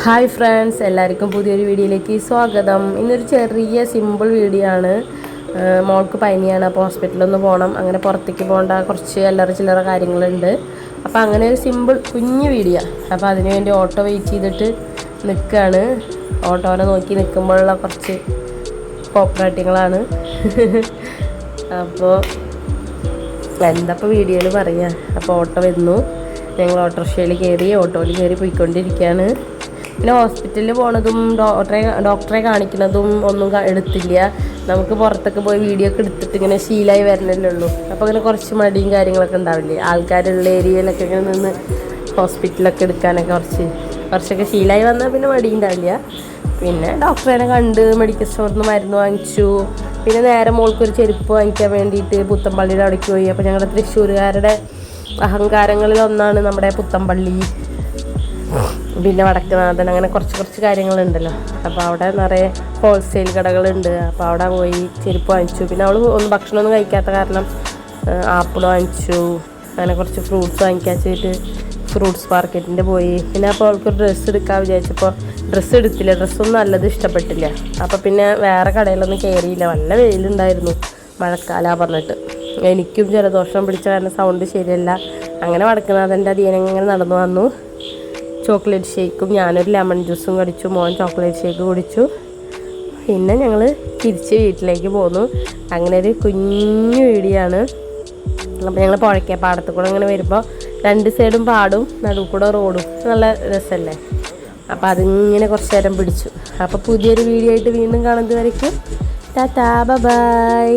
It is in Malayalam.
ഹായ് ഫ്രണ്ട്സ്, എല്ലാവർക്കും പുതിയൊരു വീഡിയോയിലേക്ക് സ്വാഗതം. ഇന്നൊരു ചെറിയ സിമ്പിൾ വീഡിയോ ആണ്. മോൾക്ക് പനിയാണ്, അപ്പോൾ ഹോസ്പിറ്റലിൽ പോകണം. അങ്ങനെ പുറത്തേക്ക് പോകേണ്ട കുറച്ച് അല്ലറ ചില്ലറ കാര്യങ്ങളുണ്ട്. അപ്പോൾ അങ്ങനെ ഒരു സിമ്പിൾ കുഞ്ഞു വീഡിയോ. അപ്പോൾ അതിനുവേണ്ടി ഓട്ടോ വെയിറ്റ് ചെയ്തിട്ട് നിൽക്കുകയാണ്. ഓട്ടോനെ നോക്കി നിൽക്കുമ്പോഴുള്ള കുറച്ച് കോപ്പറേറ്റിങ്ങളാണ്. അപ്പോൾ എന്താപ്പോൾ വീഡിയോയിൽ പറയുക. അപ്പോൾ ഓട്ടോ വരുന്നു, ഞങ്ങൾ ഓട്ടോറിക്ഷയിൽ ഓട്ടോയിൽ കയറി പോയിക്കൊണ്ടിരിക്കുകയാണ്. പിന്നെ ഹോസ്പിറ്റലിൽ പോണതും ഡോക്ടറെ കാണിക്കുന്നതും ഒന്നും എടുത്തില്ല. നമുക്ക് പുറത്തൊക്കെ പോയി വീഡിയോ ഒക്കെ എടുത്തിട്ട് ഇങ്ങനെ ശീലമായി വരണല്ലേ ഉള്ളൂ. അപ്പോൾ അങ്ങനെ കുറച്ച് മടിയും കാര്യങ്ങളൊക്കെ ഉണ്ടാവില്ലേ, ആൾക്കാരുള്ള ഏരിയയിലൊക്കെ ഇങ്ങനെ നിന്ന് ഹോസ്പിറ്റലൊക്കെ എടുക്കാനൊക്കെ കുറച്ചൊക്കെ ശീലമായി വന്നാൽ പിന്നെ മടി ഉണ്ടാവില്ല. പിന്നെ ഡോക്ടറെ കണ്ട് മെഡിക്കൽ സ്റ്റോറിൽ നിന്ന് മരുന്ന് വാങ്ങിച്ചു. പിന്നെ നേരെ മോൾക്കൊരു ചെരുപ്പ് വാങ്ങിക്കാൻ വേണ്ടിയിട്ട് പുത്തമ്പള്ളിയുടെ അവിടേക്ക് പോയി. അപ്പോൾ ഞങ്ങളുടെ തൃശ്ശൂരുകാരുടെ അഹങ്കാരങ്ങളിൽ ഒന്നാണ് നമ്മുടെ പുത്തമ്പള്ളി, പിന്നെ വടക്കുനാഥൻ, അങ്ങനെ കുറച്ച് കാര്യങ്ങളുണ്ടല്ലോ. അപ്പോൾ അവിടെ നിറയെ ഹോൾസെയിൽ കടകളുണ്ട്. അപ്പോൾ അവിടെ പോയി ചെരുപ്പ് വാങ്ങിച്ചു. പിന്നെ അവൾ ഭക്ഷണമൊന്നും കഴിക്കാത്ത കാരണം ആപ്പിൾ വാങ്ങിച്ചു. അങ്ങനെ കുറച്ച് ഫ്രൂട്ട്സ് വാങ്ങിക്കാൻ വെച്ചിട്ട് ഫ്രൂട്ട്സ് മാർക്കറ്റിൻ്റെ പോയി. പിന്നെ അപ്പോൾ അവൾക്കൊരു ഡ്രസ്സ് എടുക്കാൻ വിചാരിച്ചപ്പോൾ ഡ്രസ്സ് എടുത്തില്ല. ഡ്രസ്സൊന്നും നല്ലത് ഇഷ്ടപ്പെട്ടില്ല. അപ്പോൾ പിന്നെ വേറെ കടയിലൊന്നും കയറിയില്ല. നല്ല വെയിലുണ്ടായിരുന്നു, മഴക്കാലമാണ് പറഞ്ഞിട്ട്. എനിക്കും ജലദോഷം പിടിച്ച കാരണം സൗണ്ട് ശരിയല്ല. അങ്ങനെ വടക്കുനാഥൻ്റെ അധീനങ്ങനെ നടന്നു വന്നു. ചോക്ലേറ്റ് ഷേക്കും ഞാനൊരു ലെമൺ ജ്യൂസും കടിച്ചു. മോൻ ചോക്ലേറ്റ് ഷേക്ക് കുടിച്ചു. പിന്നെ ഞങ്ങൾ തിരിച്ച് വീട്ടിലേക്ക് പോന്നു. അങ്ങനെ ഒരു കുഞ്ഞു വീഡിയോ ആണ്. അപ്പോൾ ഞങ്ങൾ പാടത്ത് കൂടെ അങ്ങനെ വരുമ്പോൾ രണ്ട് സൈഡും പാടും, നടുവ് കൂടെ റോഡും, നല്ല രസമല്ലേ. അപ്പോൾ അതിങ്ങനെ കുറച്ച് നേരം പിടിച്ചു. അപ്പോൾ പുതിയൊരു വീഡിയോ ആയിട്ട് വീണ്ടും കാണുന്നത് വരയ്ക്കും. ടാറ്റാ, ബൈ.